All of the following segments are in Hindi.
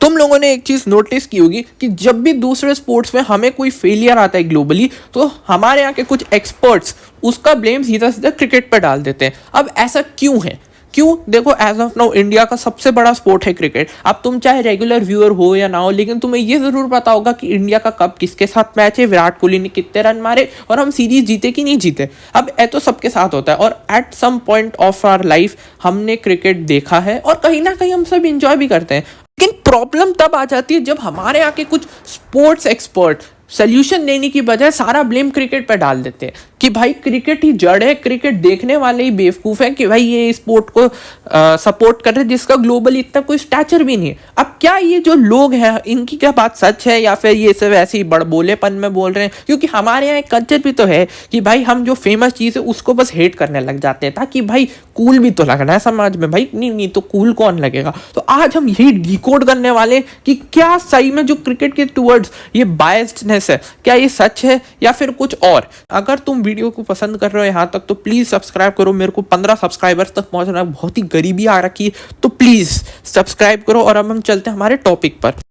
तुम लोगों ने एक चीज नोटिस की होगी कि जब भी दूसरे स्पोर्ट्स में हमें कोई फेलियर आता है ग्लोबली, तो हमारे यहाँ के कुछ एक्सपर्ट्स उसका ब्लेम सीधा सीधा क्रिकेट पर डाल देते हैं। अब ऐसा क्यों है? क्यों? देखो, एज ऑफ नाउ इंडिया का सबसे बड़ा स्पोर्ट है क्रिकेट। अब तुम चाहे रेगुलर व्यूअर हो या ना हो, लेकिन तुम्हें ये जरूर पता होगा कि इंडिया का कब किसके साथ मैच है, विराट कोहली ने कितने रन मारे और हम सीरीज जीते कि नहीं जीते। अब ये तो सबके साथ होता है और at some point of our life हमने क्रिकेट देखा है और कहीं ना कहीं हम सब इंजॉय भी करते हैं। लेकिन प्रॉब्लम तब आ जाती है जब हमारे यहाँ के कुछ स्पोर्ट्स एक्सपर्ट सोल्यूशन देने की बजाय सारा ब्लेम क्रिकेट पर डाल देते हैं कि भाई क्रिकेट ही जड़ है, क्रिकेट देखने वाले ही बेवकूफ़ हैं कि भाई ये स्पोर्ट को सपोर्ट कर रहे हैं जिसका ग्लोबली इतना कोई स्टैचर भी नहीं है। अब क्या ये जो लोग हैं इनकी क्या बात सच है या फिर ये सब ऐसे ही बड़बोलेपन में बोल रहे हैं? क्योंकि हमारे यहाँ एक कल्चर भी तो है कि भाई हम जो फेमस चीज़ है उसको बस हेट करने लग जाते हैं ताकि भाई कूल भी तो लगना है समाज में। भाई नहीं तो कूल कौन लगेगा? तो आज हम यही डिकोड करने वाले कि क्या सही में जो क्रिकेट के टूवर्ड्स ये बायस्डनेस है, क्या ये सच है या फिर कुछ और। अगर तुम वीडियो को पसंद कर रहे हो यहाँ तक तो प्लीज सब्सक्राइब करो। मेरे को 15 सब्सक्राइबर्स तक पहुंचना बहुत ही गरीबी आ रखी है, तो प्लीज सब्सक्राइब करो। और अब हम चलते हैं हमारे टॉपिक पर।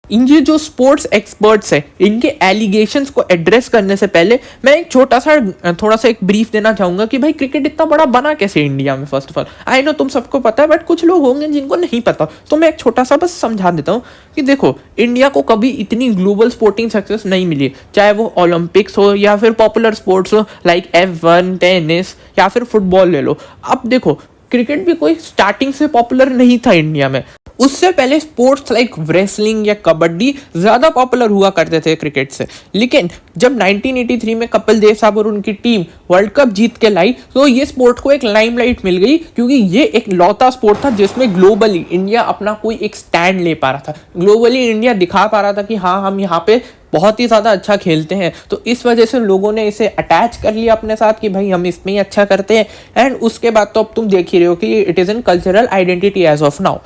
ये जो स्पोर्ट्स एक्सपर्ट्स हैं इनके एलिगेशंस को एड्रेस करने से पहले मैं एक थोड़ा सा एक ब्रीफ देना चाहूंगा कि भाई क्रिकेट इतना बड़ा बना कैसे इंडिया में। First of all I know तुम सबको पता है, बट कुछ लोग होंगे जिनको नहीं पता, तो मैं एक छोटा सा बस समझा देता हूँ कि देखो, इंडिया को कभी इतनी ग्लोबल स्पोर्टिंग सक्सेस नहीं मिली, चाहे वो ओलंपिक्स हो या फिर पॉपुलर स्पोर्ट्स हो लाइक F1, टेनिस या फिर फुटबॉल ले लो। अब देखो, क्रिकेट भी कोई स्टार्टिंग से पॉपुलर नहीं था इंडिया में। उससे पहले स्पोर्ट्स लाइक रेसलिंग या कबड्डी ज़्यादा पॉपुलर हुआ करते थे क्रिकेट से। लेकिन जब 1983 में कपिल देव साहब और उनकी टीम वर्ल्ड कप जीत के लाई तो ये स्पोर्ट को एक लाइमलाइट मिल गई, क्योंकि ये एक लौता स्पोर्ट था जिसमें ग्लोबली इंडिया अपना कोई एक स्टैंड ले पा रहा था। ग्लोबली इंडिया दिखा पा रहा था कि हाँ, हम यहाँ पे बहुत ही ज़्यादा अच्छा खेलते हैं। तो इस वजह से लोगों ने इसे अटैच कर लिया अपने साथ कि भाई हम इसमें ही अच्छा करते हैं। एंड उसके बाद तो अब तुम देख ही रहे हो कि it is an cultural identity as of now.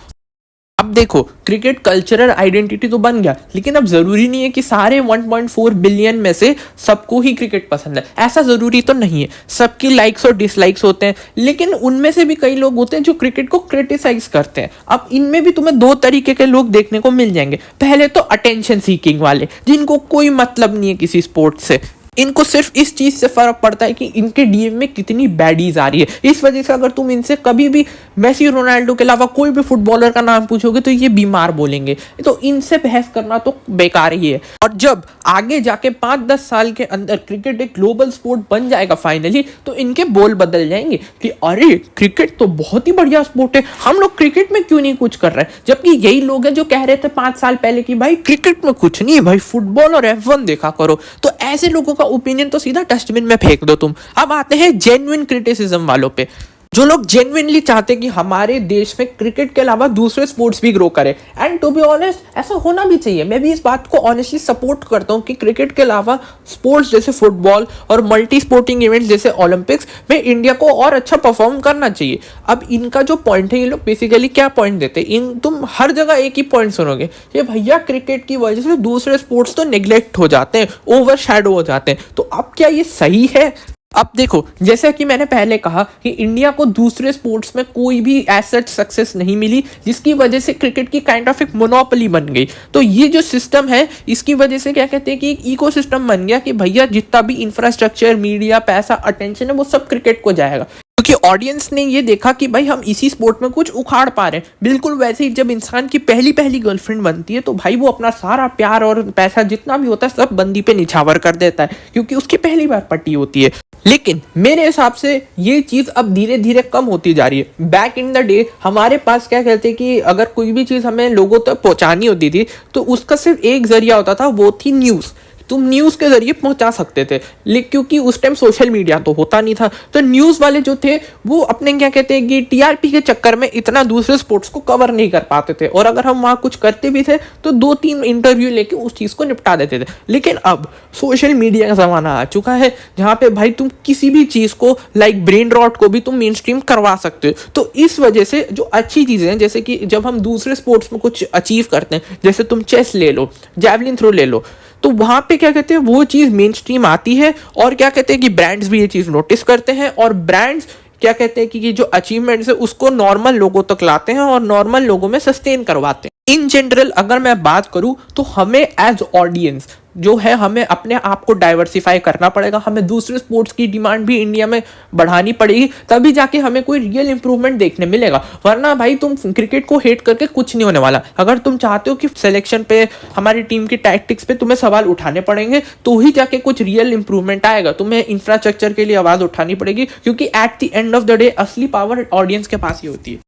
अब देखो, क्रिकेट कल्चरल आइडेंटिटी तो बन गया, लेकिन अब जरूरी नहीं है कि सारे 1.4 बिलियन में से सबको ही क्रिकेट पसंद है। ऐसा जरूरी तो नहीं है। सबकी लाइक्स और डिसलाइक्स होते हैं, लेकिन उनमें से भी कई लोग होते हैं जो क्रिकेट को क्रिटिसाइज करते हैं। अब इनमें भी तुम्हें दो तरीके के लोग देखने को मिल जाएंगे। पहले तो अटेंशन सीकिंग वाले, जिनको कोई मतलब नहीं है किसी स्पोर्ट से। इनको सिर्फ इस चीज से फर्क पड़ता है कि इनके डीएम में कितनी बैडीज आ रही है। इस वजह से अगर तुम इनसे कभी भी मेसी, रोनाल्डो के अलावा कोई भी फुटबॉलर का नाम पूछोगे तो ये बीमार बोलेंगे। तो इनसे बहस करना तो बेकार ही है। और जब आगे जाके 5-10 साल के अंदर क्रिकेट एक ग्लोबल स्पोर्ट बन जाएगा फाइनली, तो इनके बोल बदल जाएंगे कि अरे क्रिकेट तो बहुत ही बढ़िया स्पोर्ट है, हम लोग क्रिकेट में क्यों नहीं कुछ कर रहे हैं। जबकि यही लोग हैं जो कह रहे थे 5 साल पहले कि भाई क्रिकेट में कुछ नहीं है, भाई फुटबॉल और F1 देखा करो। तो ऐसे लोगों का ओपिनियन तो सीधा डस्टबिन में फेंक दो तुम। अब आते हैं जेन्युइन क्रिटिसिज्म वालों पे, जो लोग जेन्युइनली चाहते हैं कि हमारे देश में क्रिकेट के अलावा दूसरे स्पोर्ट्स भी ग्रो करें। एंड टू बी ऑनेस्ट, ऐसा होना भी चाहिए। मैं भी इस बात को ऑनेस्टली सपोर्ट करता हूं कि क्रिकेट के अलावा स्पोर्ट्स जैसे फुटबॉल और मल्टी स्पोर्टिंग इवेंट्स जैसे ओलंपिक्स में इंडिया को और अच्छा परफॉर्म करना चाहिए। अब इनका जो पॉइंट है, ये लोग बेसिकली क्या पॉइंट देते हैं, तुम हर जगह एक ही पॉइंट सुनोगे कि भैया क्रिकेट की वजह से दूसरे स्पोर्ट्स तो नेग्लेक्ट हो जाते हैं, ओवर शैडो हो जाते हैं। तो अब क्या ये सही है? अब देखो, जैसा कि मैंने पहले कहा कि इंडिया को दूसरे स्पोर्ट्स में कोई भी एसेट सक्सेस नहीं मिली, जिसकी वजह से क्रिकेट की काइंड ऑफ एक मोनोपोली बन गई। तो ये जो सिस्टम है, इसकी वजह से क्या कहते हैं कि एक इकोसिस्टम बन गया कि भैया जितना भी इंफ्रास्ट्रक्चर, मीडिया, पैसा, अटेंशन है, वो सब क्रिकेट को जाएगा। क्योंकि ऑडियंस ने ये देखा कि भाई हम इसी स्पोर्ट में कुछ उखाड़ पा रहे हैं। बिल्कुल वैसे ही जब इंसान की पहली गर्लफ्रेंड बनती है तो भाई वो अपना सारा प्यार और पैसा जितना भी होता है सब बंदी पे निछावर कर देता है, क्योंकि उसकी पहली बार पट्टी होती है। लेकिन मेरे हिसाब से ये चीज अब धीरे धीरे कम होती जा रही है। बैक इन द डे हमारे पास क्या कहते हैं कि अगर कोई भी चीज हमें लोगों तक पहुंचानी होती थी तो उसका सिर्फ एक जरिया होता था, वो थी न्यूज़। तुम न्यूज़ के जरिए पहुंचा सकते थे, लेकिन क्योंकि उस टाइम सोशल मीडिया तो होता नहीं था, तो न्यूज़ वाले जो थे वो अपने क्या कहते हैं कि टीआरपी के चक्कर में इतना दूसरे स्पोर्ट्स को कवर नहीं कर पाते थे। और अगर हम वहाँ कुछ करते भी थे तो 2-3 इंटरव्यू लेके उस चीज़ को निपटा देते थे। लेकिन अब सोशल मीडिया का ज़माना आ चुका है जहाँ पे भाई तुम किसी भी चीज़ को लाइक ब्रेन रॉट को भी तुम मेन स्ट्रीम करवा सकते हो। तो इस वजह से जो अच्छी चीज़ें हैं, जैसे कि जब हम दूसरे स्पोर्ट्स में कुछ अचीव करते हैं, जैसे तुम चेस ले लो, जैवलिन थ्रो ले लो, तो वहां पे क्या कहते हैं वो चीज मेन स्ट्रीम आती है। और क्या कहते हैं कि ब्रांड्स भी ये चीज नोटिस करते हैं, और ब्रांड्स क्या कहते हैं कि जो अचीवमेंट्स है उसको नॉर्मल लोगों तक लाते हैं और नॉर्मल लोगों में सस्टेन करवाते हैं। इन जनरल अगर मैं बात करूं तो हमें एज ऑडियंस जो है हमें अपने आप को डाइवर्सिफाई करना पड़ेगा, हमें दूसरे स्पोर्ट्स की डिमांड भी इंडिया में बढ़ानी पड़ेगी, तभी जाके हमें कोई रियल इंप्रूवमेंट देखने मिलेगा। वरना भाई तुम क्रिकेट को हेट करके कुछ नहीं होने वाला। अगर तुम चाहते हो कि सिलेक्शन पे, हमारी टीम की टैक्टिक्स पे तुम्हें सवाल उठाने पड़ेंगे तो ही जाके कुछ रियल इंप्रूवमेंट आएगा। तुम्हें इंफ्रास्ट्रक्चर के लिए आवाज उठानी पड़ेगी, क्योंकि at the end of the day असली पावर ऑडियंस के पास ही होती है।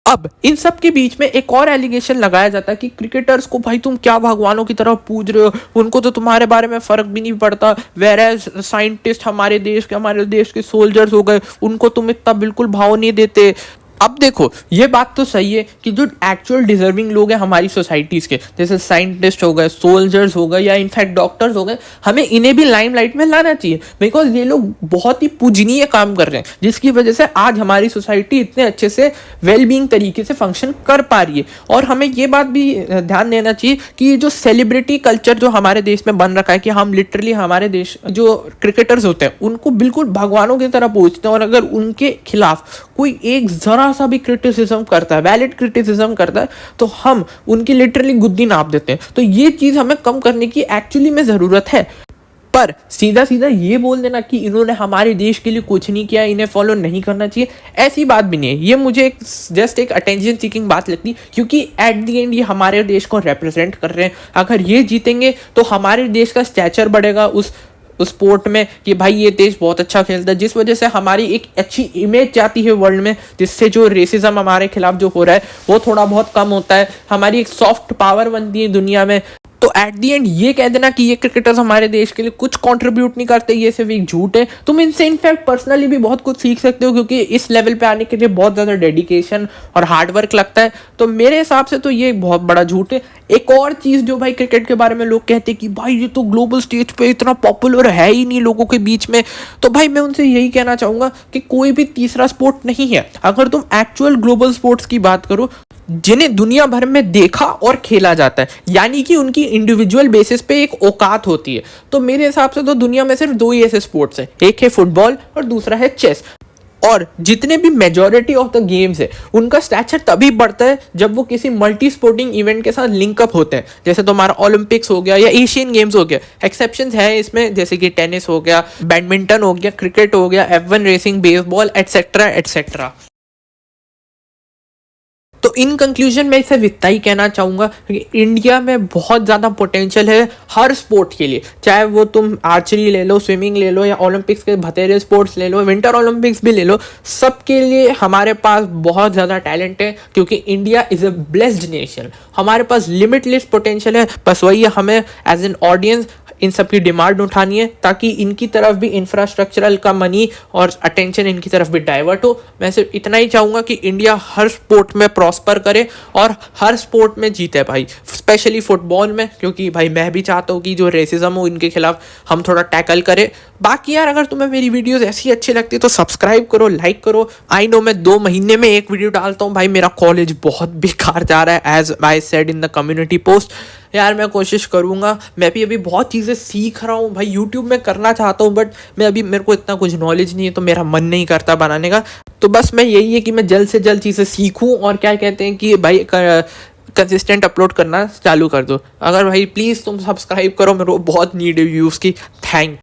अब इन सब के बीच में एक और एलिगेशन लगाया जाता है कि क्रिकेटर्स को भाई तुम क्या भगवानों की तरह पूज रहे हो, उनको तो तुम्हारे बारे में फर्क भी नहीं पड़ता। वेरएज साइंटिस्ट हमारे देश के सोल्जर्स हो गए, उनको तुम इतना बिल्कुल भाव नहीं देते। अब देखो ये बात तो सही है कि जो एक्चुअल डिजर्विंग लोग हैं हमारी सोसाइटीज़ के, जैसे साइंटिस्ट हो गए, सोल्जर्स हो गए, या इनफैक्ट डॉक्टर्स हो गए, हमें इन्हें भी लाइमलाइट में लाना चाहिए, बिकॉज ये लोग बहुत ही पूजनीय काम कर रहे हैं, जिसकी वजह से आज हमारी सोसाइटी इतने अच्छे से वेलबींग तरीके से फंक्शन कर पा रही है। और हमें ये बात भी ध्यान देना चाहिए कि ये जो सेलिब्रिटी कल्चर जो हमारे देश में बन रखा है, कि हम लिटरली हमारे देश जो क्रिकेटर्स होते हैं उनको बिल्कुल भगवानों की तरह पूजते हैं, और अगर उनके खिलाफ कोई एक जरा सा भी क्रिटिसिज्म करता है, वैलिड क्रिटिसिज्म करता है, तो हम उनकी लिटरली गुद्दी नाप देते हैं। तो ये चीज हमें कम करने की एक्चुअली में जरूरत है। पर सीधा सीधा ये बोल देना कि इन्होंने हमारे देश के लिए कुछ नहीं किया, इन्हें फॉलो नहीं करना चाहिए, ऐसी बात भी नहीं है। ये मुझे जस्ट एक अटेंशन सीकिंग बात लगती, क्योंकि एट द एंड ये हमारे देश को रिप्रेजेंट कर रहे हैं। अगर ये जीतेंगे तो हमारे देश का स्टैचर बढ़ेगा उस स्पोर्ट में, कि भाई ये देश बहुत अच्छा खेलता है, जिस वजह से हमारी एक अच्छी इमेज जाती है वर्ल्ड में, जिससे जो रेसिज्म हमारे खिलाफ जो हो रहा है वो थोड़ा बहुत कम होता है, हमारी एक सॉफ्ट पावर बनती है दुनिया में। तो एट दी एंड ये कह देना कि ये क्रिकेटर्स हमारे देश के लिए कुछ कंट्रीब्यूट नहीं करते, ये सिर्फ एक झूठ है। तुम इनसे इनफैक्ट पर्सनली भी बहुत कुछ सीख सकते हो, क्योंकि इस लेवल पे आने के लिए बहुत ज़्यादा डेडिकेशन और हार्डवर्क लगता है। तो मेरे हिसाब से तो ये बहुत बड़ा झूठ है। एक और चीज़ जो भाई क्रिकेट के बारे में लोग कहते हैं कि भाई ये तो ग्लोबल स्टेज पे इतना पॉपुलर है ही नहीं लोगों के बीच में, तो भाई मैं उनसे यही कहना चाहूँगा कि कोई भी तीसरा स्पोर्ट नहीं है। अगर तुम एक्चुअल ग्लोबल स्पोर्ट्स की बात करो जिन्हें दुनिया भर में देखा और खेला जाता है, यानी कि उनकी इंडिविजुअल बेसिस पे एक औकात होती है, तो मेरे हिसाब से तो दुनिया में सिर्फ दो ही ऐसे स्पोर्ट्स हैं, एक है फुटबॉल और दूसरा है चेस। और जितने भी मेजॉरिटी ऑफ द गेम्स है उनका स्टैचर तभी बढ़ता है जब वो किसी मल्टी स्पोर्टिंग इवेंट के साथ लिंकअप होते हैं, जैसे तुम्हारा ओलंपिक्स हो गया या एशियन गेम्स हो गया। एक्सेप्शंस है इसमें, जैसे कि टेनिस हो गया, बैडमिंटन हो गया, क्रिकेट हो गया, F1 racing, baseball etcetera etcetera. तो इन कंक्लूजन में इसे इतना ही कहना चाहूँगा कि इंडिया में बहुत ज़्यादा पोटेंशियल है हर स्पोर्ट के लिए, चाहे वो तुम आर्चरी ले लो, स्विमिंग ले लो, या ओलंपिक्स के भतेरे स्पोर्ट्स ले लो, विंटर ओलंपिक्स भी ले लो, सबके लिए हमारे पास बहुत ज़्यादा टैलेंट है, क्योंकि India is a blessed nation. हमारे पास लिमिटलेस पोटेंशियल है, बस वही हमें एज एन ऑडियंस इन सब की डिमांड उठानी है, ताकि इनकी तरफ भी इंफ्रास्ट्रक्चरल का मनी और अटेंशन इनकी तरफ भी डाइवर्ट हो। मैं सिर्फ इतना ही चाहूँगा कि इंडिया हर स्पोर्ट में प्रॉस्पर करे और हर स्पोर्ट में जीते भाई, स्पेशली फुटबॉल में, क्योंकि भाई मैं भी चाहता हूँ कि जो रेसिज्म हो इनके खिलाफ हम थोड़ा टैकल करें। बाकी यार अगर तुम्हें मेरी वीडियोस ऐसी अच्छी लगती है तो सब्सक्राइब करो, लाइक करो। आई नो मैं 2 महीने में एक वीडियो डालता हूँ भाई, मेरा कॉलेज बहुत बेकार जा रहा है, as I said in the community post. यार मैं कोशिश करूँगा, मैं भी अभी बहुत चीज़ें सीख रहा हूँ भाई, यूट्यूब में करना चाहता हूँ, बट मैं अभी, मेरे को इतना कुछ नॉलेज नहीं है, तो मेरा मन नहीं करता बनाने का। तो बस मैं यही है कि मैं जल्द से जल्द चीज़ें सीखूँ, और क्या कहते हैं कि भाई कंसिस्टेंट अपलोड करना चालू कर दो। अगर भाई प्लीज़ तुम सब्सक्राइब करो, मेरे को बहुत नीड है व्यूज़ की। थैंक